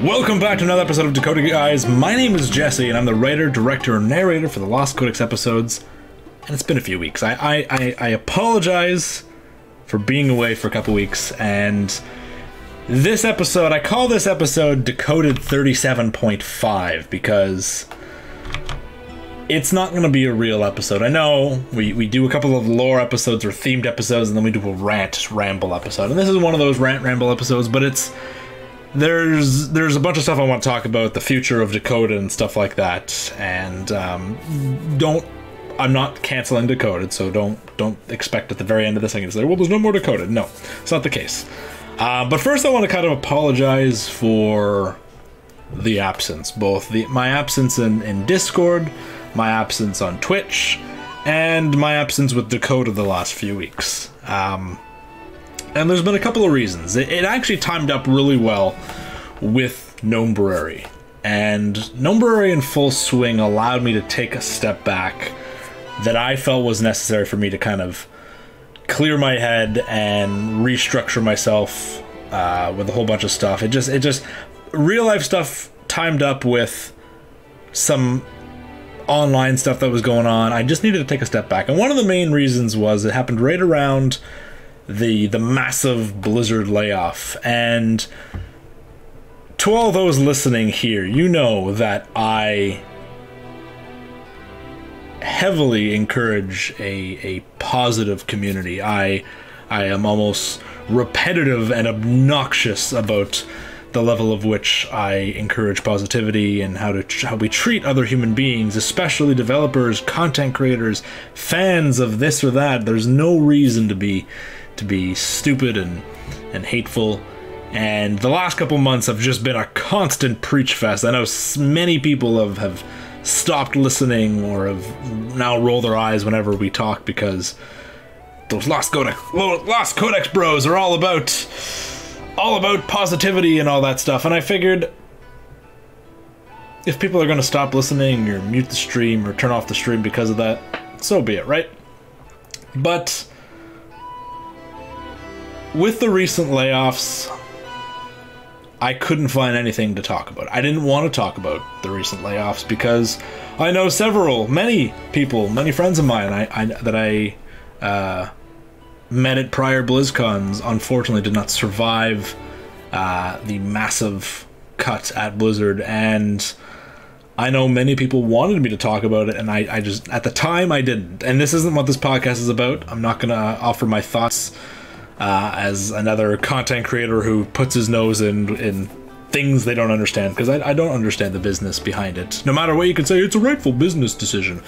Welcome back to another episode of Decoded, guys. My name is Jesse, and I'm the writer, director, and narrator for the Lost Codex episodes. And it's been a few weeks. I apologize for being away for a couple weeks, and this episode, I call this episode Decoded 37.5 because it's not going to be a real episode. I know we do a couple of lore episodes or themed episodes, and then we do a ramble episode. And this is one of those ramble episodes, but there's a bunch of stuff I want to talk about, the future of Decoded and stuff like that. And I'm not canceling Decoded, so don't expect at the very end of this I'm going to say, well, there's no more Decoded. No, it's not the case. But first I want to kind of apologize for the absence, both my absence in Discord, my absence on Twitch, and my absence with Decoded the last few weeks. And there's been a couple of reasons. It actually timed up really well with Gnomebruary. And Gnomebruary in full swing allowed me to take a step back that I felt was necessary for me to kind of clear my head and restructure myself with a whole bunch of stuff. It just real life stuff timed up with some online stuff that was going on. I just needed to take a step back. And one of the main reasons was it happened right around the massive Blizzard layoff. And to all those listening here, you know that I heavily encourage a positive community. I am almost repetitive and obnoxious about the level of which I encourage positivity and how we treat other human beings, especially developers, content creators, fans of this or that. There's no reason to be stupid and hateful. And the last couple months have just been a constant preach fest. I know many people have stopped listening or have now rolled their eyes whenever we talk because those Lost Codex bros are all about positivity and all that stuff. And I figured if people are going to stop listening or mute the stream or turn off the stream because of that, so be it, right? But with the recent layoffs, I couldn't find anything to talk about. I didn't want to talk about the recent layoffs because I know many people, many friends of mine that I met at prior BlizzCons, unfortunately did not survive the massive cut at Blizzard. And I know many people wanted me to talk about it, and I just, at the time, I didn't. And this isn't what this podcast is about. I'm not going to offer my thoughts as another content creator who puts his nose in things they don't understand, because I don't understand the business behind it. No matter what you can say, it's a rightful business decision.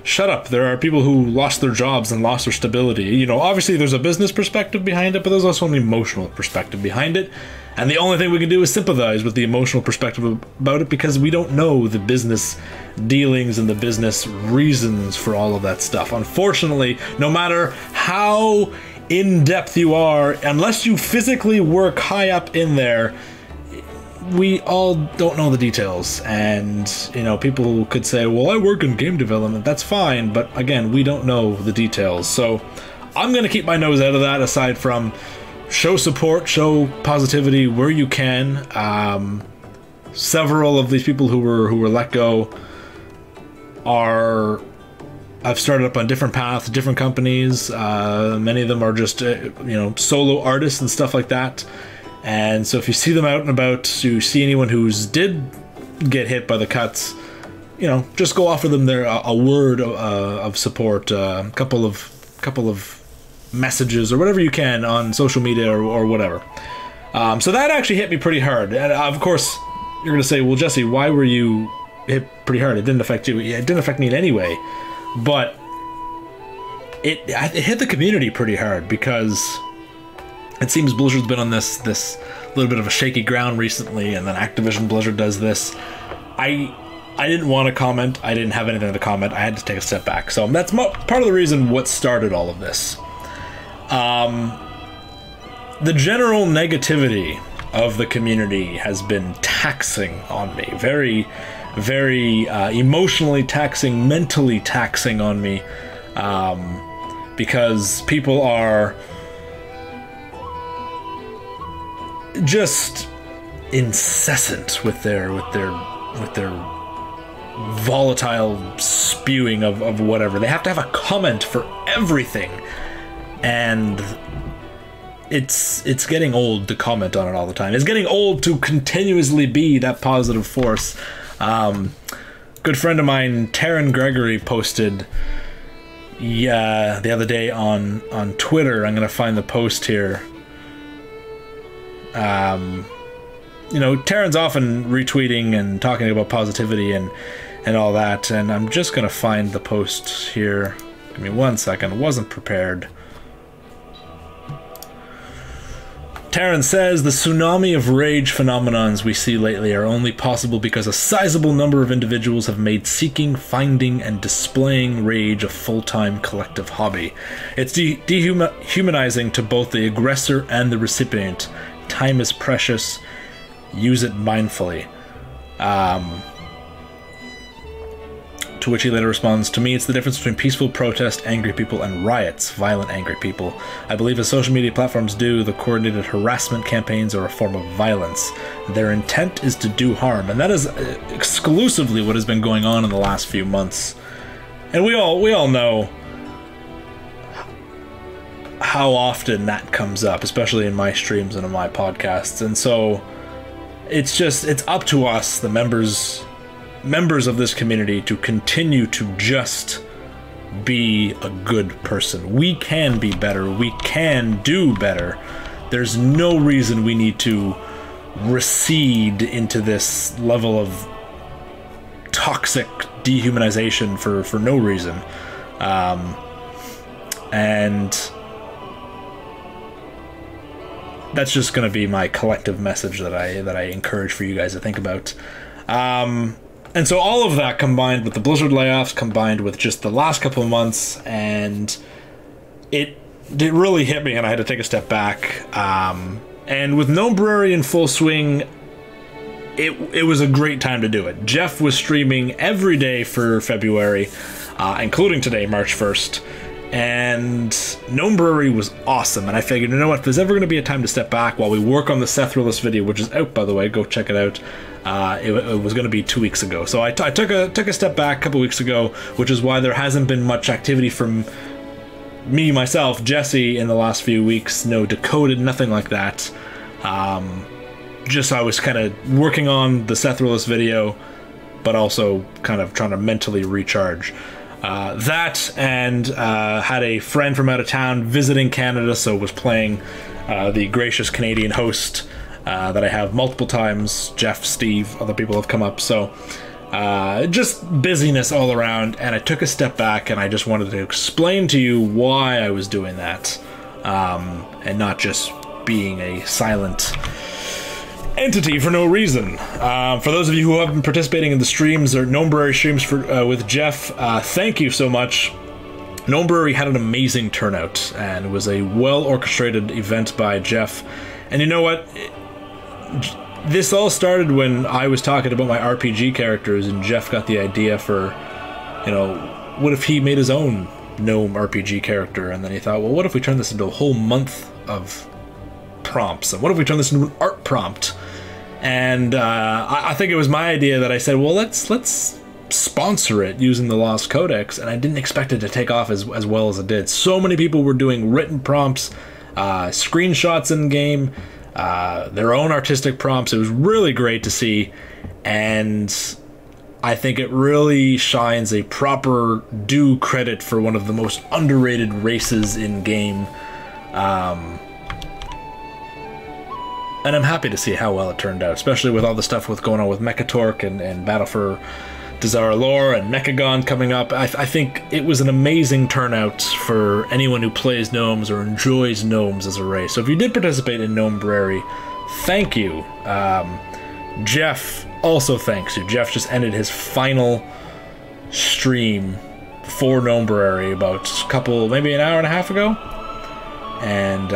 Shut up. There are people who lost their jobs and lost their stability. You know, obviously there's a business perspective behind it, but there's also an emotional perspective behind it. And the only thing we can do is sympathize with the emotional perspective about it, because we don't know the business dealings and the business reasons for all of that stuff. Unfortunately, no matter how in-depth you are, unless you physically work high up in there, we all don't know the details. And, you know, people could say, well, I work in game development, that's fine, but again, we don't know the details. So I'm going to keep my nose out of that, aside from show support, show positivity where you can. Several of these people who were let go I've started up on different paths, different companies. Many of them are just, solo artists and stuff like that. And so if you see them out and about, you see anyone who's did get hit by the cuts, just go offer them a word of support, a couple of messages or whatever you can on social media or whatever. So that actually hit me pretty hard. And of course, you're going to say, well, Jesse, why were you hit pretty hard? It didn't affect you. Yeah, it didn't affect me in any way. But it hit the community pretty hard, because it seems Blizzard's been on this little bit of a shaky ground recently, and then Activision Blizzard does this. I didn't want to comment. I didn't have anything to comment. I had to take a step back. So that's part of the reason what started all of this. The general negativity of the community has been taxing on me. Very, very emotionally taxing, mentally taxing on me, because people are just incessant with their volatile spewing of whatever. They have to have a comment for everything, and it's getting old to comment on it all the time. It's getting old to continuously be that positive force. Good friend of mine, Taryn Gregory, posted the other day on Twitter. I'm gonna find the post here. You know, Taryn's often retweeting and talking about positivity and all that, and I'm just gonna find the post here. Give me 1 second. I wasn't prepared. Taryn says, the tsunami of rage phenomenons we see lately are only possible because a sizable number of individuals have made seeking, finding, and displaying rage a full-time collective hobby. It's dehumanizing to both the aggressor and the recipient. Time is precious. Use it mindfully. To which he later responds, to me it's the difference between peaceful protest, angry people, and riots, violent angry people. I believe as social media platforms do, the coordinated harassment campaigns are a form of violence. Their intent is to do harm, and that is exclusively what has been going on in the last few months. And we all know how often that comes up, especially in my streams and in my podcasts, and so it's up to us, the members of this community, to continue to just be a good person. We can be better. We can do better. There's no reason we need to recede into this level of toxic dehumanization for no reason. And that's just going to be my collective message that I encourage for you guys to think about. And so all of that combined with the Blizzard layoffs, combined with just the last couple of months, and it really hit me, and I had to take a step back. And with Gnome Brewery in full swing, it was a great time to do it. Jeff was streaming every day for February, including today, March 1st. And Gnome Brewery was awesome, and I figured, you know what, if there's ever going to be a time to step back while we work on the Sethraliss video, which is out, by the way, go check it out. It was going to be 2 weeks ago, so I took a step back a couple weeks ago, which is why there hasn't been much activity from me, myself, Jesse, in the last few weeks. No Decoded, nothing like that. Just I was kind of working on the Sethraliss video, but also kind of trying to mentally recharge. That, and had a friend from out of town visiting Canada, so was playing the gracious Canadian host that I have multiple times. Jeff, Steve, other people have come up, so just busyness all around, and I took a step back and I just wanted to explain to you why I was doing that, and not just being a silent entity for no reason. For those of you who have been participating in the streams or Gnome Brewery streams with Jeff, thank you so much. Gnome Brewery had an amazing turnout, and it was a well-orchestrated event by Jeff. And you know what? This all started when I was talking about my RPG characters, and Jeff got the idea for, you know, what if he made his own Gnome RPG character? And then he thought, well, what if we turn this into a whole month of prompts, and what if we turn this into an art prompt? And I think it was my idea that I said, well, let's sponsor it using the Lost Codex, and I didn't expect it to take off as well as it did. So many people were doing written prompts, screenshots in game, their own artistic prompts. It was really great to see, and I think it really shines a proper due credit for one of the most underrated races in game. And I'm happy to see how well it turned out, especially with all the stuff going on with Mechatork and Battle for Desire Lore and Mechagon coming up. I think it was an amazing turnout for anyone who plays gnomes or enjoys gnomes as a race. So if you did participate in Gnome Brewery, thank you. Jeff also thanks you. Jeff just ended his final stream for Gnome Brewery about maybe an hour and a half ago. And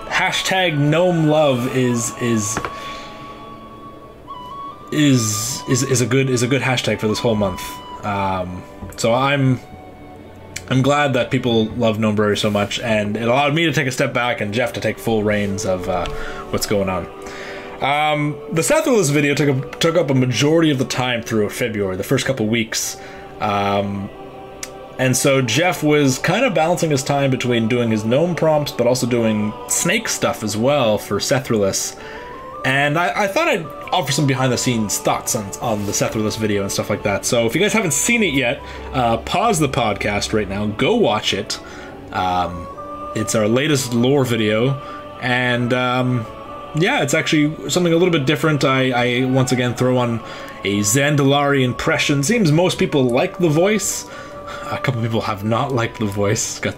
hashtag Gnome Love is a good hashtag for this whole month. So I'm glad that people love Gnome Brewery so much, and it allowed me to take a step back and Jeff to take full reins of what's going on. The Sethraliss video took up a majority of the time throughout February, the first couple weeks. And so Jeff was kind of balancing his time between doing his gnome prompts, but also doing snake stuff as well for Sethraliss. And I thought I'd offer some behind-the-scenes thoughts on the Sethraliss video and stuff like that. So if you guys haven't seen it yet, pause the podcast right now, go watch it. It's our latest lore video, and yeah, it's actually something a little bit different. I once again throw on a Zandalari impression. Seems most people like the voice. A couple people have not liked the voice. Got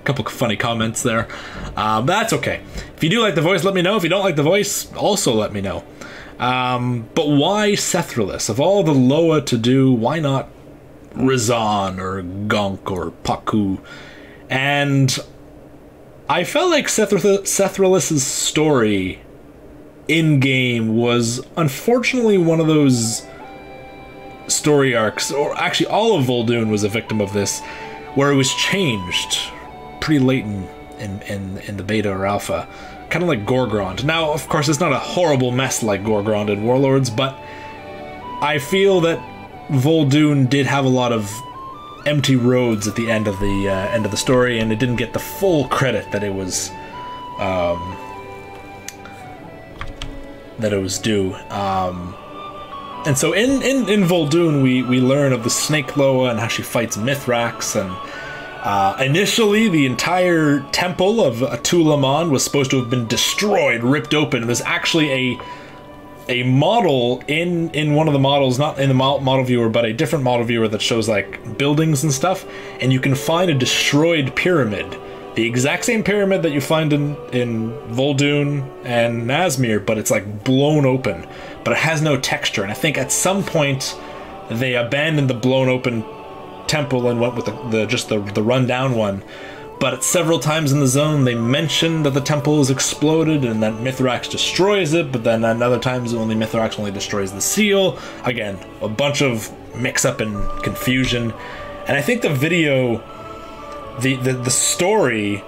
couple funny comments there. But that's okay. If you do like the voice, let me know. If you don't like the voice, also let me know. But why Sethraliss? Of all the Loa to do, why not Rizan or Gonk or Paku? And I felt like Sethraliss's story in-game was unfortunately one of those story arcs, or actually all of Vol'dun was a victim of this, where it was changed pretty late in the beta or alpha, kind of like Gorgrond. Now, of course, it's not a horrible mess like Gorgrond and Warlords, but I feel that Vol'dun did have a lot of empty roads at the end of the story, and it didn't get the full credit that it was due. And so in Vol'dun, we learn of the Snake Loa and how she fights Mithrax, and initially the entire temple of Atulaman was supposed to have been destroyed, ripped open. There's actually a model in one of the models, not in the model viewer, but a different model viewer that shows like buildings and stuff, and you can find a destroyed pyramid. The exact same pyramid that you find in Vol'dun and Nazmir, but it's like blown open. But it has no texture, and I think at some point they abandoned the blown open temple and went with the rundown one. But at several times in the zone they mentioned that the temple is exploded and that Mithrax destroys it, but then at other times Mithrax only destroys the seal. Again, a bunch of mix-up and confusion. And I think the video, the story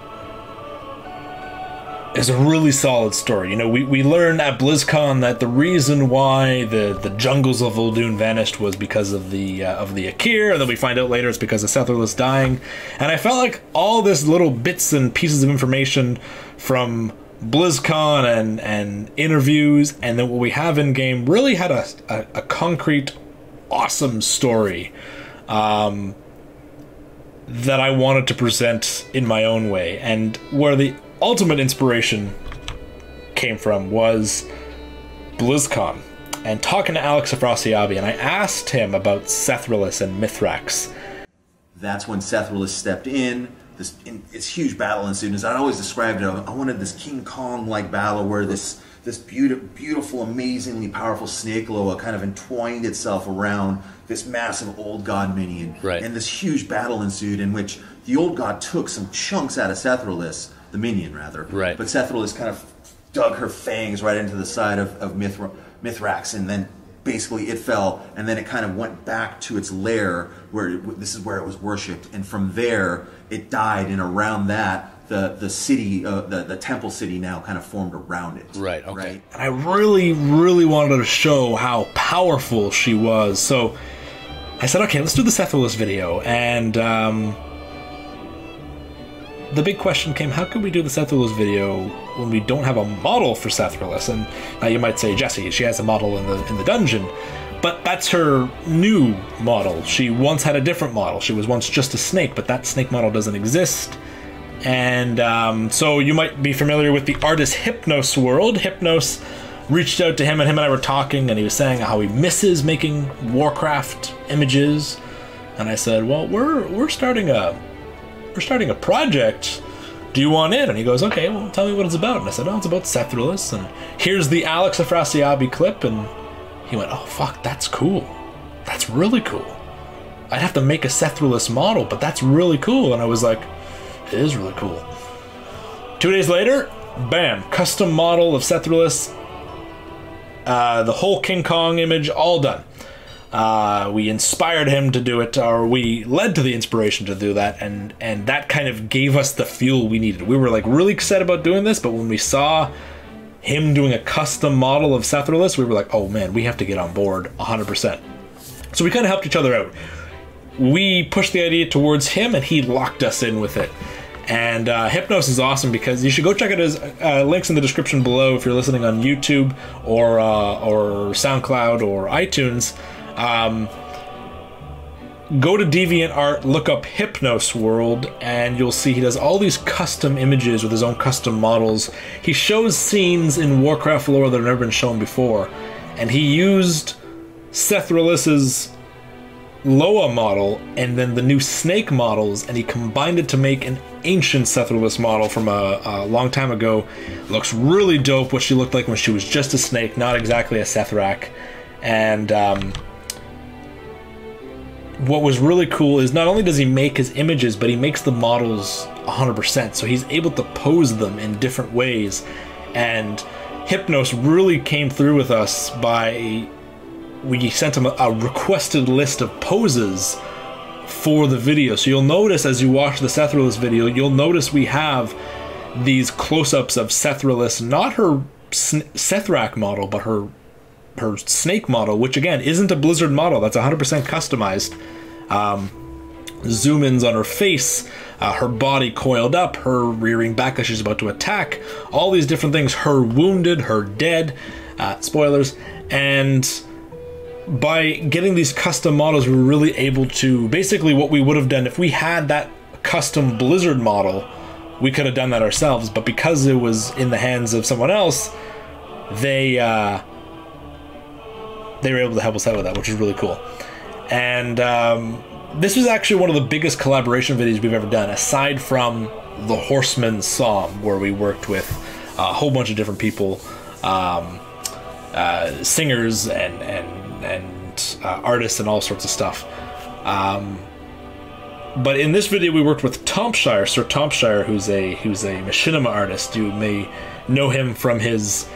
is a really solid story. You know, we learn at BlizzCon that the reason why the jungles of Vol'dun vanished was because of the Akir, and then we find out later it's because of Sethraliss dying. And I felt like all this little bits and pieces of information from BlizzCon and interviews, and then what we have in game really had a concrete, awesome story that I wanted to present in my own way, and where the ultimate inspiration came from was BlizzCon and talking to Alex Afrasiabi, and I asked him about Sethraliss and Mithrax. That's when Sethraliss stepped in. This huge battle ensued. As I always described it, I wanted this King Kong-like battle where this beautiful, amazingly powerful snake Loa kind of entwined itself around this massive old god minion. Right. And this huge battle ensued in which the old god took some chunks out of Sethraliss, the minion rather. Right. But Sethraliss kind of dug her fangs right into the side of Mithrax, and then basically it fell, and then it kind of went back to its lair where this is where it was worshipped, and from there it died, and around that the city, the temple city now kind of formed around it. Right. Okay. Right? And I really, really wanted to show how powerful she was, so I said, okay, let's do the Sethraliss video, and the big question came, how could we do the Sethraliss video when we don't have a model for Sethraliss? And now you might say, Jesse, she has a model in the dungeon, but that's her new model. She once had a different model. She was once just a snake, but that snake model doesn't exist. And so you might be familiar with the artist Hypnos world. Hypnos reached out to him, and him and I were talking, and he was saying how he misses making Warcraft images. And I said, well, we're starting a project. Do you want in? And he goes, okay, well, tell me what it's about. And I said, oh, it's about Sethraliss, and here's the Alex Afrasiabi clip. And he went, oh, fuck, that's cool. That's really cool. I'd have to make a Sethraliss model, but that's really cool. And I was like, it is really cool. 2 days later, bam, custom model of Sethraliss. The whole King Kong image, all done. We inspired him to do it, or we led to the inspiration to do that, and that kind of gave us the fuel we needed. We were like really excited about doing this, but when we saw him doing a custom model of Sethraliss, we were like, oh man, we have to get on board 100%. So we kind of helped each other out. We pushed the idea towards him, and he locked us in with it. And Hypnos is awesome because you should go check out his links in the description below if you're listening on YouTube or SoundCloud or iTunes. Go to DeviantArt, look up Hypnos World, and you'll see he does all these custom images with his own custom models. He shows scenes in Warcraft lore that have never been shown before, and he used Sethraliss's Loa model and then the new snake models, and he combined it to make an ancient Sethraliss model from a long time ago. Looks really dope, what she looked like when she was just a snake, not exactly a Sethrak. And what was really cool is not only does he make his images, but he makes the models 100%, so he's able to pose them in different ways. And Hypnos really came through with us by, we sent him a requested list of poses for the video. So you'll notice as you watch the Sethraliss video, you'll notice we have these close-ups of Sethraliss, not her Sethrak model, but her snake model, which again isn't a Blizzard model, that's 100% customized. Zoom-ins on her face, her body coiled up, her rearing back as she's about to attack, all these different things, her wounded, her dead, spoilers. And by getting these custom models, we were really able to, basically what we would have done if we had that custom Blizzard model, we could have done that ourselves, but because it was in the hands of someone else, they were able to help us out with that, which is really cool. And this was actually one of the biggest collaboration videos we've ever done, aside from the Horseman Psalm, where we worked with a whole bunch of different people, singers and artists and all sorts of stuff. But in this video, we worked with Tompshire, Sir Tompshire, who's a machinima artist. You may know him from his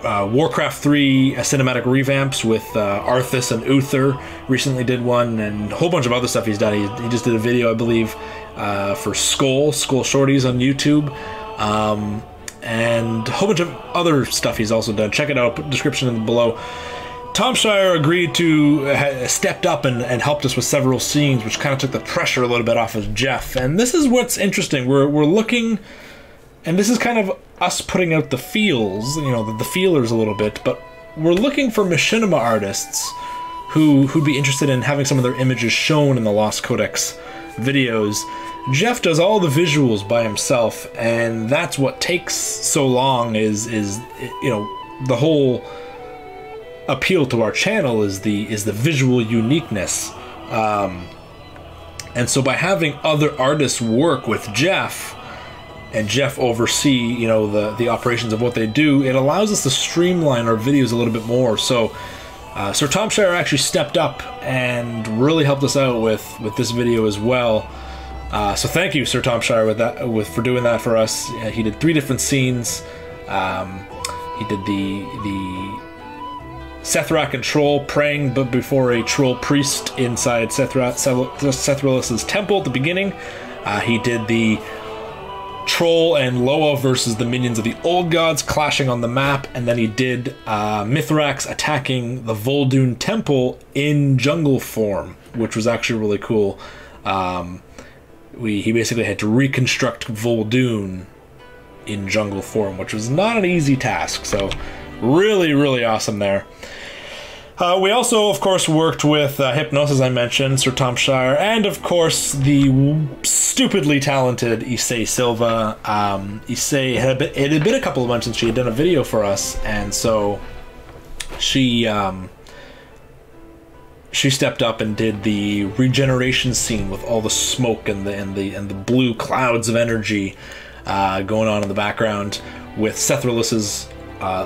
Warcraft 3 cinematic revamps with Arthas and Uther. Recently did one, and a whole bunch of other stuff he's done. He just did a video, I believe, for Skull Shorties on YouTube, and a whole bunch of other stuff he's also done. Check it out, put description below. Tompshire agreed to, stepped up and helped us with several scenes, which kind of took the pressure a little bit off of Jeff. And this is what's interesting. We're looking, and this is kind of us putting out the feels, you know, the feelers a little bit, but we're looking for machinima artists who'd be interested in having some of their images shown in the Lost Codex videos. Jeff does all the visuals by himself, and that's what takes so long is you know, the whole appeal to our channel is the visual uniqueness. And so by having other artists work with Jeff, and Jeff oversee, you know, the operations of what they do, it allows us to streamline our videos a little bit more. So Sir Tompshire actually stepped up and really helped us out with this video as well. So thank you, Sir Tompshire, for doing that for us. He did 3 different scenes. He did the Sethrak and Troll praying but before a Troll priest inside Sethraliss's temple at the beginning. He did the Troll and Loa versus the minions of the old gods clashing on the map, and then he did Mithrax attacking the Vol'dun temple in jungle form, which was actually really cool. He basically had to reconstruct Vol'dun in jungle form, which was not an easy task, so really, really awesome there. We also, of course, worked with Hypnos, as I mentioned, Sir Tompshire, and, of course, the stupidly talented Issei Silva. Issei it had been a couple of months since she had done a video for us, and so she stepped up and did the regeneration scene with all the smoke and the blue clouds of energy going on in the background, with Sethraliss's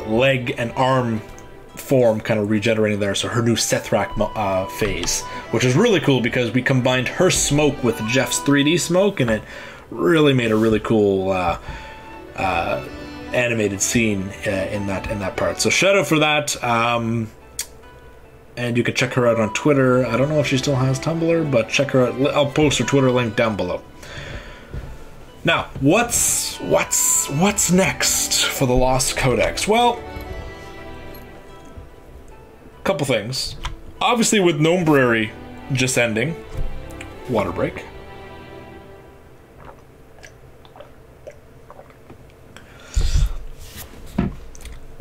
leg and arm form kind of regenerating there, so her new Sethrak phase, which is really cool because we combined her smoke with Jeff's 3D smoke, and it really made a really cool animated scene in that part. So shout out for that. And you can check her out on Twitter. I don't know if she still has Tumblr, but check her out. I'll post her Twitter link down below. Now, what's next for the Lost Codex? Well, a couple things. Obviously, with Gnome Brewery just ending, water break.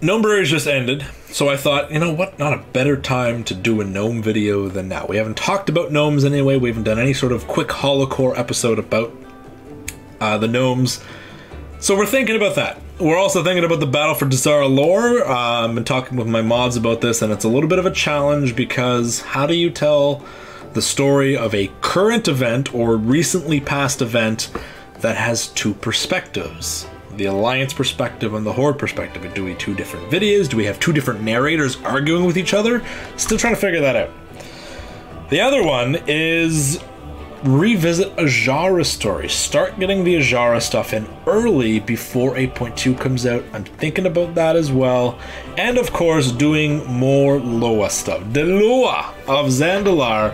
Gnome Brewery just ended, so I thought, you know what, not a better time to do a gnome video than now. We haven't talked about gnomes anyway, we haven't done any sort of quick holocore episode about the gnomes, so we're thinking about that. We're also thinking about the Battle for Dazara lore. I've been talking with my mods about this, and it's a little bit of a challenge because how do you tell the story of a current event or recently past event that has two perspectives? The Alliance perspective and the Horde perspective. Do we two different videos? Do we have two different narrators arguing with each other? Still trying to figure that out. The other one is revisit Ajara story. Start getting the Ajara stuff in early before 8.2 comes out. I'm thinking about that as well. And of course, doing more Loa stuff. The Loa of Zandalar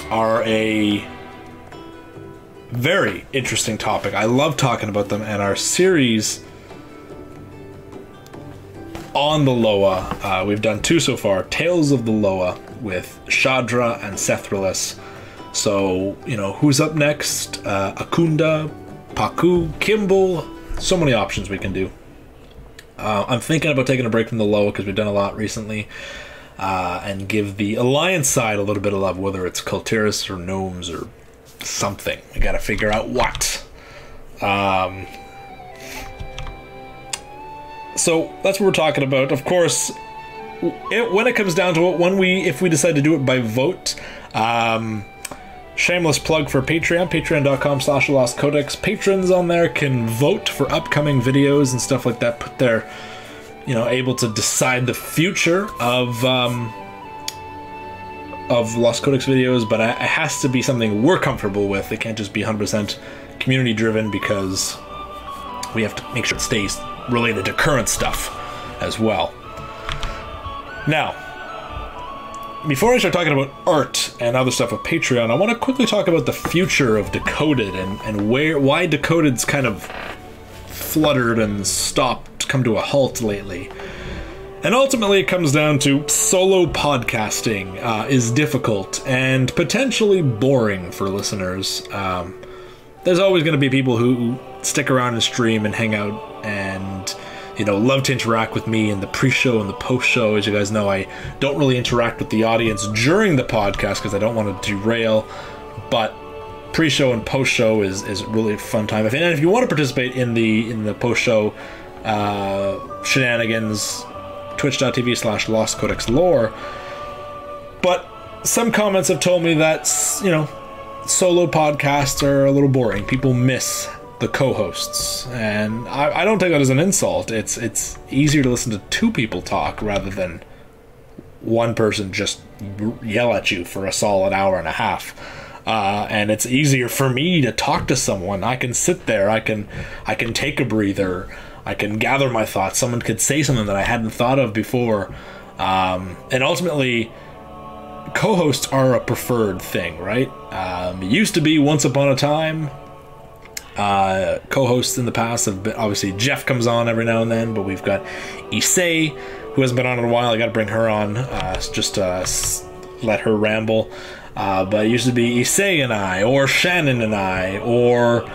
are a very interesting topic. I love talking about them, and our series on the Loa, we've done 2 so far, Tales of the Loa with Shadra and Sethraliss. So, you know, who's up next? Akunda, Paku, Kimball, so many options we can do. I'm thinking about taking a break from the Loa because we've done a lot recently, and give the Alliance side a little bit of love, whether it's Kultiris or Gnomes or something. We gotta figure out what. So that's what we're talking about. Of course, when it comes down to it, if we decide to do it by vote, shameless plug for Patreon, patreon.com/lostcodex. Patrons on there can vote for upcoming videos and stuff like that. Put their, you know, able to decide the future of Lost Codex videos, but it has to be something we're comfortable with. It can't just be 100% community driven because we have to make sure it stays related to current stuff as well. Now, before I start talking about art and other stuff with Patreon, I want to quickly talk about the future of Decoded and why Decoded's kind of fluttered and come to a halt lately. And ultimately it comes down to solo podcasting is difficult and potentially boring for listeners. There's always going to be people who stick around and stream and hang out and, you know, love to interact with me in the pre-show and the post-show. As you guys know, I don't really interact with the audience during the podcast because I don't want to derail, but pre-show and post-show is really a fun time. And if you want to participate in the post-show shenanigans, twitch.tv/lostcodexlore. But some comments have told me that, you know, solo podcasts are a little boring. People miss the co-hosts, and I don't take that as an insult. It's easier to listen to 2 people talk rather than one person just yell at you for a solid hour and a half. And it's easier for me to talk to someone. I can sit there, I can take a breather, I can gather my thoughts. Someone could say something that I hadn't thought of before. And ultimately, co-hosts are a preferred thing, right? It used to be once upon a time. Co-hosts in the past have been, obviously, Jeff comes on every now and then, but we've got Issei, who hasn't been on in a while. I gotta bring her on, just to let her ramble. But it used to be Issei and I, or Shannon and I, or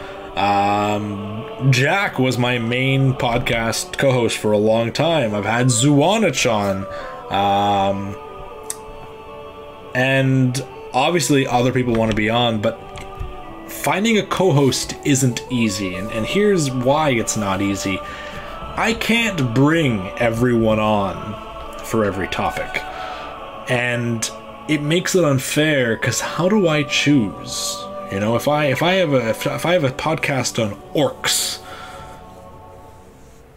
Jack was my main podcast co-host for a long time. I've had Zuanich on, and obviously other people want to be on, but finding a co-host isn't easy, and here's why it's not easy. I can't bring everyone on for every topic, and it makes it unfair because how do I choose? You know, if I have a podcast on orcs,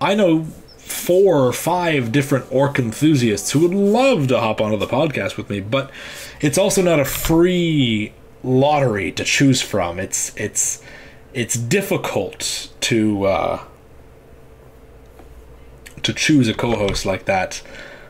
I know 4 or 5 different orc enthusiasts who would love to hop onto the podcast with me, but it's also not a free lottery to choose from. It's difficult to choose a co-host like that.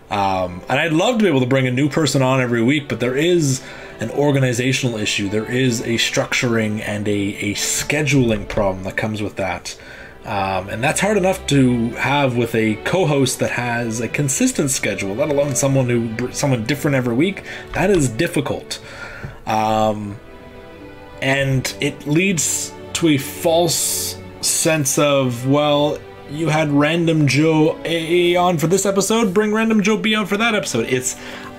And I'd love to be able to bring a new person on every week, but there is an organizational issue. There is a structuring and a scheduling problem that comes with that. And that's hard enough to have with a co-host that has a consistent schedule, let alone someone different every week. That is difficult. And it leads to a false sense of, well, you had Random Joe A on for this episode, bring Random Joe B on for that episode.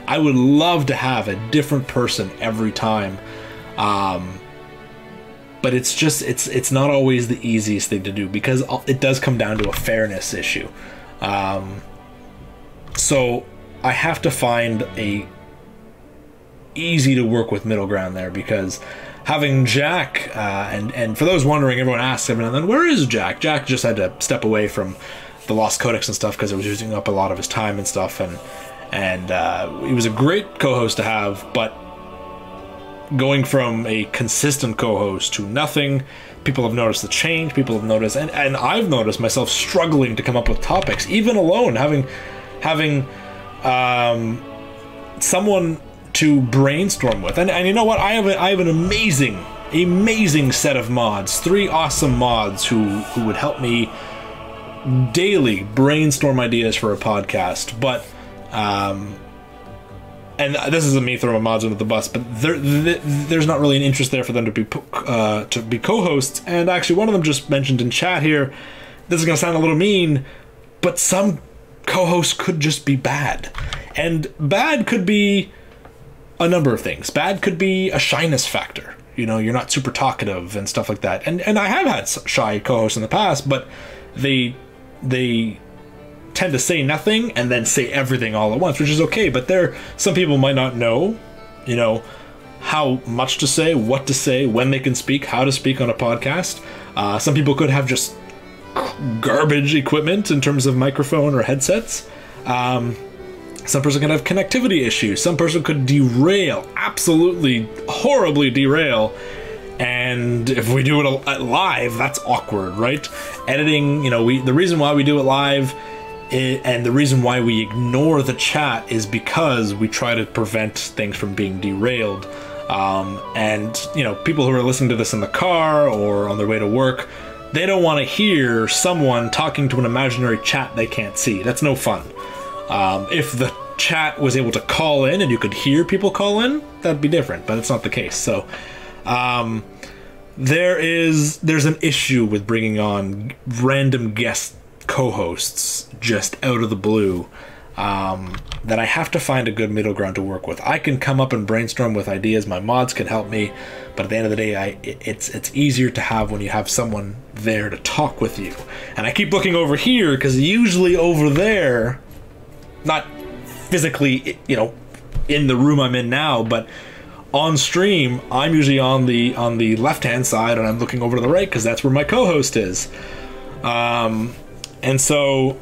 I would love to have a different person every time. But it's not always the easiest thing to do, because it does come down to a fairness issue. So I have to find a easy to work with middle ground there, because having Jack, and for those wondering, everyone asks every now and then, where is Jack? Jack just had to step away from the Lost Codex and stuff because it was using up a lot of his time and stuff, and he was a great co-host to have, but going from a consistent co-host to nothing, people have noticed the change, people have noticed, and I've noticed myself struggling to come up with topics, even alone, having someone to brainstorm with. And you know what? I have an amazing set of mods, 3 awesome mods who would help me daily brainstorm ideas for a podcast, but and this isn't me throwing mods under the bus, but there's not really an interest there for them to be co-hosts. And actually, one of them just mentioned in chat here, this is going to sound a little mean, but some co-hosts could just be bad. And bad could be a number of things. Bad could be a shyness factor. You know, you're not super talkative and stuff like that. And I have had shy co-hosts in the past, but they tend to say nothing and then say everything all at once, which is okay. But some people might not know, you know, how much to say, what to say, when they can speak, how to speak on a podcast. Some people could have just garbage equipment in terms of microphone or headsets. Some person could have connectivity issues. Some person could derail, absolutely horribly derail. And if we do it live, that's awkward, right? Editing, you know, the reason why we do it live and the reason why we ignore the chat is because we try to prevent things from being derailed. And, you know, people who are listening to this in the car or on their way to work, they don't want to hear someone talking to an imaginary chat they can't see. That's no fun. If the chat was able to call in and you could hear people call in, that'd be different, but it's not the case. So there's an issue with bringing on random guest co-hosts just out of the blue, that I have to find a good middle ground to work with. I can come up and brainstorm with ideas, my mods can help me, but at the end of the day, it's easier to have when you have someone there to talk with you. And I keep looking over here because usually over there, not physically, you know, in the room I'm in now, but on stream, I'm usually on the left-hand side and I'm looking over to the right because that's where my co-host is. And so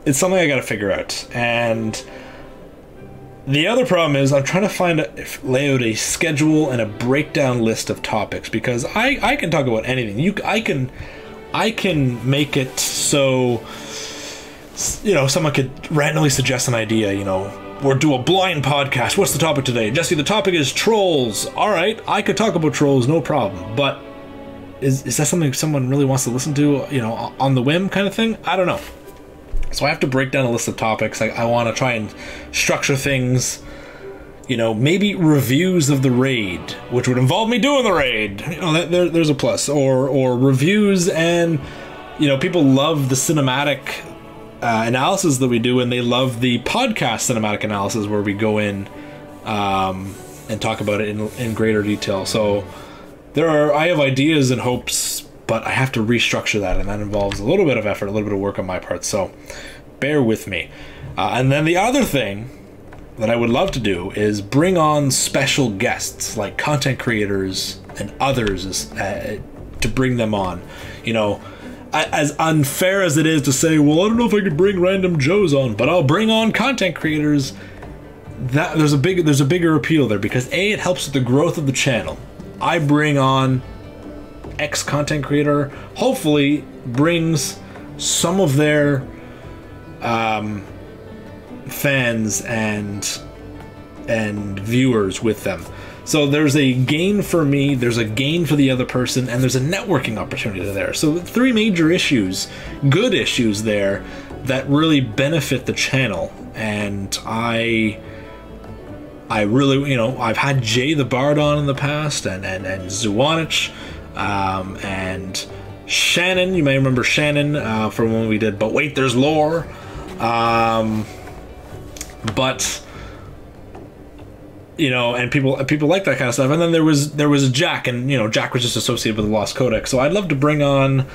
it's something I got to figure out. And the other problem is I'm trying to lay out a schedule and a breakdown list of topics, because I can talk about anything. I can make it so, you know, someone could randomly suggest an idea, you know, or do a blind podcast. What's the topic today? Jesse, the topic is trolls. All right, I could talk about trolls, no problem. But is that something someone really wants to listen to, you know, on the whim kind of thing? I don't know. So I have to break down a list of topics. I want to try and structure things, you know, maybe reviews of the raid, which would involve me doing the raid. You know, there's a plus. Or reviews, and, you know, people love the cinematic analysis that we do, and they love the podcast cinematic analysis where we go in and talk about it in greater detail. So I have ideas and hopes, but I have to restructure that, and that involves a little bit of effort, a little bit of work on my part, so bear with me. And then the other thing that I would love to do is bring on special guests, like content creators and others, to bring them on. You know, as unfair as it is to say, well, I don't know if I could bring random Joes on, but I'll bring on content creators. That there's a bigger appeal there, because A, it helps with the growth of the channel. I bring on X content creator, hopefully brings some of their fans and and viewers with them. So there's a gain for me, there's a gain for the other person, and there's a networking opportunity there. So 3 major issues, good issues there, that really benefit the channel. And I really, you know, I've had Jay the Bard on in the past, and Zuanich, and Shannon. You may remember Shannon from when we did But Wait, There's Lore. But you know, and people like that kind of stuff. And then there was Jack, and you know, Jack was just associated with the Lost Codex. So I'd love to bring on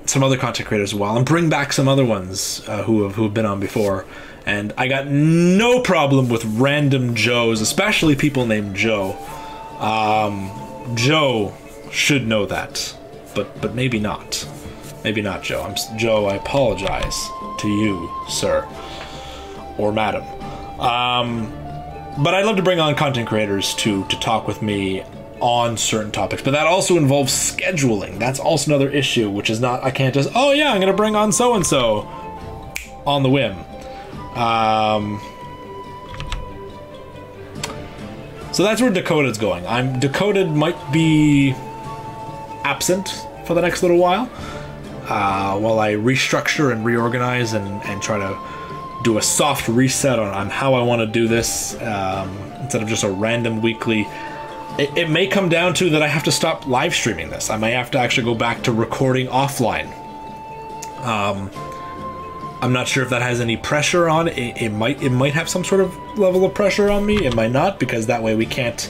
some other content creators as well, and bring back some other ones who have been on before. And I got no problem with random Joes, especially people named Joe. Joe should know that, but maybe not. Maybe not, Joe. Joe, I apologize to you, sir, or madam. But I'd love to bring on content creators to talk with me on certain topics, but that also involves scheduling. That's also another issue, which is not, I can't just, oh yeah, I'm gonna bring on so-and-so on the whim. So that's where Decoded's going. Decoded might be absent for the next little while I restructure and reorganize and try to do a soft reset on how I want to do this, instead of just a random weekly. It may come down to that I have to stop live streaming this. I may have to actually go back to recording offline. I'm not sure if that has any pressure on it. It might have some sort of level of pressure on me. It might not, because that way we can't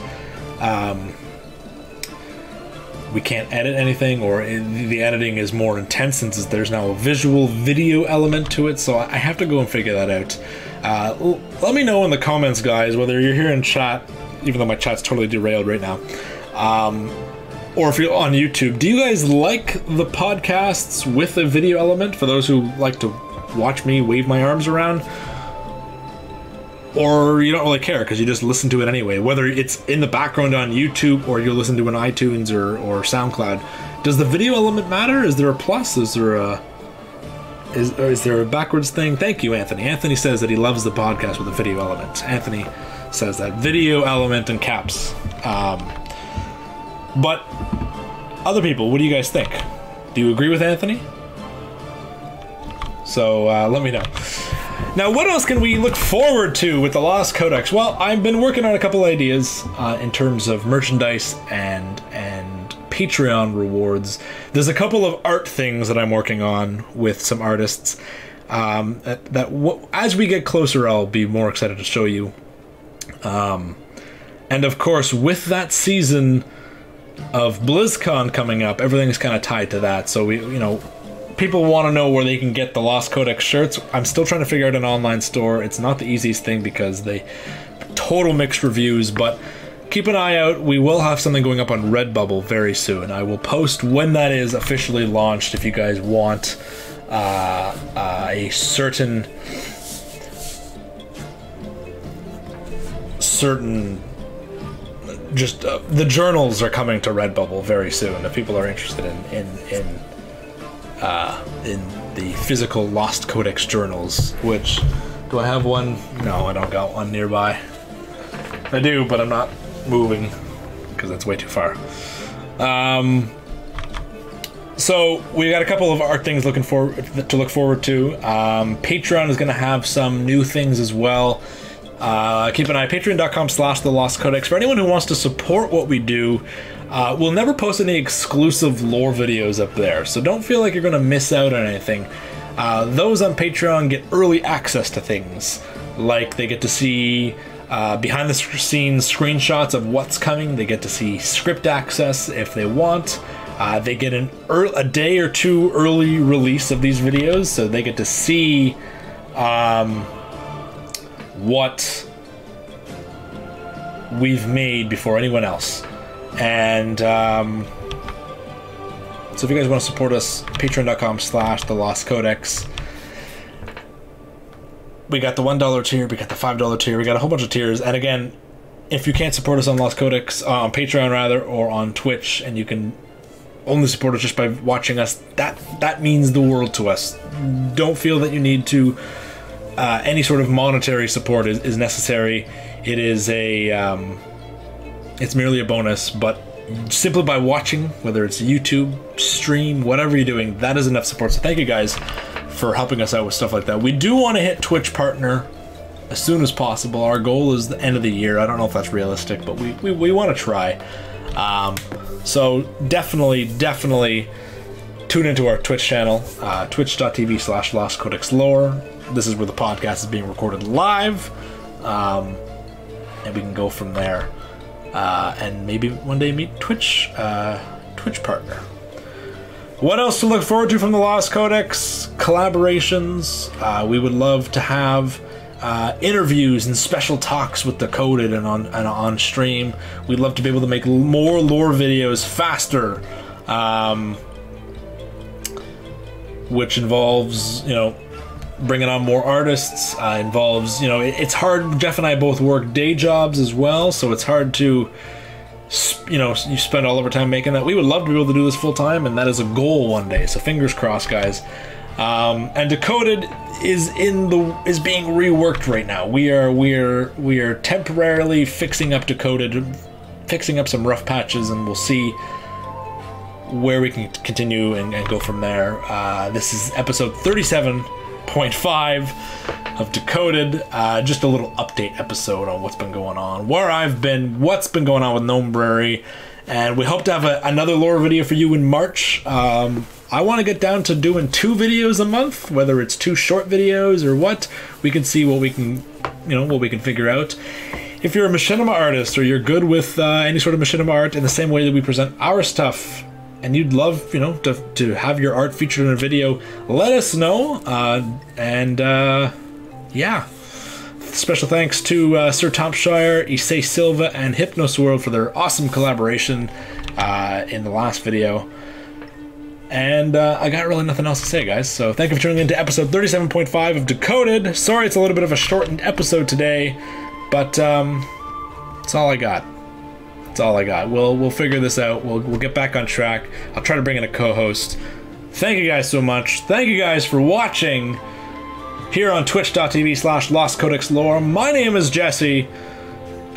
edit anything, or the editing is more intense since there's now a visual video element to it. So I have to go and figure that out. Let me know in the comments, guys, whether you're here in chat, even though my chat's totally derailed right now, or if you're on YouTube. Do you guys like the podcasts with a video element, for those who like to watch me wave my arms around? Or you don't really care because you just listen to it anyway, whether it's in the background on YouTube or you listen to an iTunes or SoundCloud. Does the video element matter? Is there a plus? Is there a backwards thing? Thank you, Anthony. Anthony says that he loves the podcast with a video element. Anthony says that video element in caps. But other people, what do you guys think? Do you agree with Anthony? So let me know. Now, what else can we look forward to with the Lost Codex? Well, I've been working on a couple ideas in terms of merchandise and Patreon rewards. There's a couple of art things that I'm working on with some artists as we get closer, I'll be more excited to show you. And of course, with that season of BlizzCon coming up, everything's kind of tied to that. So people want to know where they can get the Lost Codex shirts. I'm still trying to figure out an online store. It's not the easiest thing because they total mixed reviews, but keep an eye out. We will have something going up on Redbubble very soon. I will post when that is officially launched if you guys want a certain the journals are coming to Redbubble very soon if people are interested in the physical Lost Codex journals. Which, do I have one? No, I don't got one nearby. I do, but I'm not moving because that's way too far. So we got a couple of art things to look forward to. Patreon is going to have some new things as well. Keep an eye, patreon.com/thelostcodex. For anyone who wants to support what we do, we'll never post any exclusive lore videos up there, so don't feel like you're going to miss out on anything. Those on Patreon get early access to things, like they get to see behind the scenes screenshots of what's coming. They get to see script access if they want. They get a day or two early release of these videos, so they get to see what we've made before anyone else. And so if you guys want to support us, patreon.com/thelostcodex. We got the $1 tier, we got the $5 tier, we got a whole bunch of tiers. And again, if you can't support us on Lost Codex, on Patreon rather, or on Twitch, and you can only support us just by watching us, that means the world to us. Don't feel that you need to any sort of monetary support is necessary. It is it's merely a bonus, but simply by watching, whether it's YouTube, stream, whatever you're doing, that is enough support. So thank you guys for helping us out with stuff like that. We do want to hit Twitch partner as soon as possible. Our goal is the end of the year. I don't know if that's realistic, but we want to try. So definitely tune into our Twitch channel, twitch.tv/LostCodexLore. This is where the podcast is being recorded live, and we can go from there. And maybe one day meet Twitch partner. What else to look forward to from the Lost Codex? Collaborations. We would love to have interviews and special talks with Decoded and on stream. We'd love to be able to make more lore videos faster, which involves, bringing on more artists, involves, it's hard. Jeff and I both work day jobs as well, so it's hard to, you spend all of our time making that. We would love to be able to do this full time, and that is a goal one day, so fingers crossed, guys. And Decoded is being reworked right now. We are temporarily fixing up Decoded, fixing up some rough patches, and we'll see where we can continue and go from there. This is episode 37.5 of Decoded. Just a little update episode on what's been going on, where I've been, what's been going on with Gnome Brewery, and we hope to have another lore video for you in March. I want to get down to doing 2 videos a month, whether it's 2 short videos or what. We can see what we can, what we can figure out. If you're a machinima artist, or you're good with any sort of machinima art in the same way that we present our stuff, and you'd love, to have your art featured in a video, let us know. Yeah. Special thanks to Sir Tompshire, Issei Silva, and Hypnosworld for their awesome collaboration in the last video. And I got really nothing else to say, guys. So thank you for tuning in to episode 37.5 of Decoded. Sorry it's a little bit of a shortened episode today, but it's all I got. That's all I got. We'll figure this out. We'll get back on track. I'll try to bring in a co-host. Thank you guys so much. Thank you guys for watching here on twitch.tv/LostCodexLore. My name is Jesse,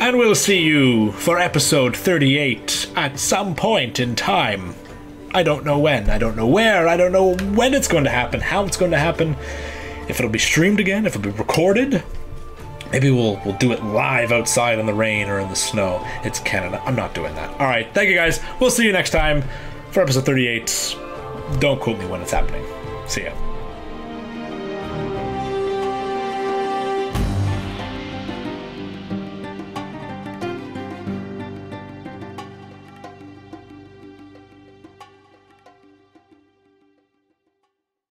and we'll see you for episode 38 at some point in time. I don't know when, I don't know where, I don't know when it's going to happen, how it's going to happen, if it'll be streamed again, if it'll be recorded. Maybe we'll do it live outside in the rain or in the snow. It's Canada. I'm not doing that. All right, thank you guys. We'll see you next time for episode 38. Don't quote me when it's happening. See ya.